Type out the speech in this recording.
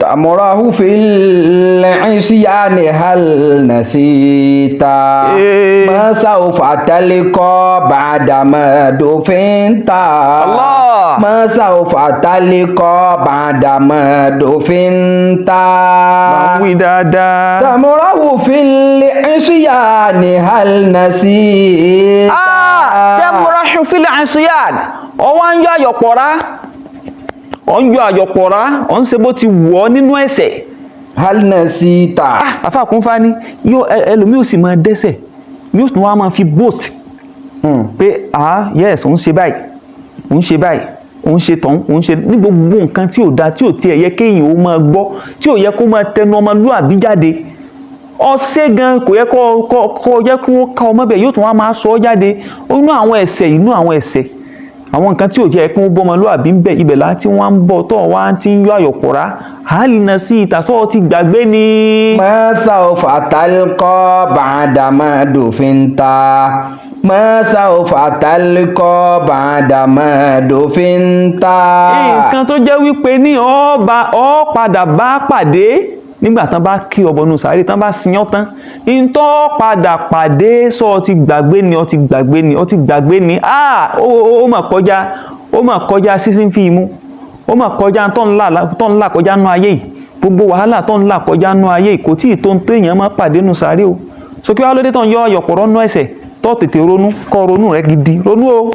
تأمره في العصيان هل نسيت ما سوف تلقى بعدما دفنت Allah. ما سوف تلقى بعدما دفنت Wí dáadáa. تأمره في العصيان هل نسيت Tamurahu fil asyan. Ó wá ń yọ àyọ̀pọ̀ra. Ó ń yọ àyọ̀pọ̀ra. Ó ń ṣe bó ti wù ọ́ nínú ẹ̀ṣẹ̀. هل نسيت Àfà kún fani yóò ẹlòmíì ò sì máa dẹ́ṣẹ̀ yóò tún wá máa fi boast pé yes òun ṣe báyìí òun ṣe báyìí òun ṣe tán òun ṣe ní gbogbo nǹkan tí ò da tí ò tiẹ̀ yẹ kéèyàn ó máa gbọ́ tí ò yẹ kó máa tẹnu ọmọlúwàbí jáde ọ̀sẹ̀ gan kò yẹ kó yẹ kó ká ọmọ bẹ́ẹ̀ yóò tún wá máa sọ ọ́ jáde inú àwọn ẹ̀ṣẹ̀ àwọn nǹkan tí ò jẹ́ kí wọ́n bọ́ ọmọlúwàbí ń bẹ̀ ibẹ̀ láti wọ́n ń bọ̀ tó wá ti ń yọ àyọ̀pọ̀ra hali na sí ìtàsọ́ ti gbàgbé ni. ما سوف تلقى بعدما دفنت ما سوف تلقى بعدما دفنت. nǹkan tó jẹ́ wípé ní ọ padà bá pàdé nígbà tán bá kí ọbọnú sàárè tán bá sin ọ́ tán ìtọ́ padà pàdé sọ ọ ti gbàgbé ni ó mà kọjá sísìn fíìmù ó mà kọjá tó ń là kọjá nú ayé yìí gbogbo wàhálà tó ń là kọjá nú ayé yìí kò tí ì tó ń téèyàn máa pàdé nù sàárè o so kí wàá lóde tó ń yọ ọ̀yọ̀pọ̀rọ̀ nú ẹ̀ṣẹ̀ tó tètè ronú kọ́ ronú rẹ gidi ronú o.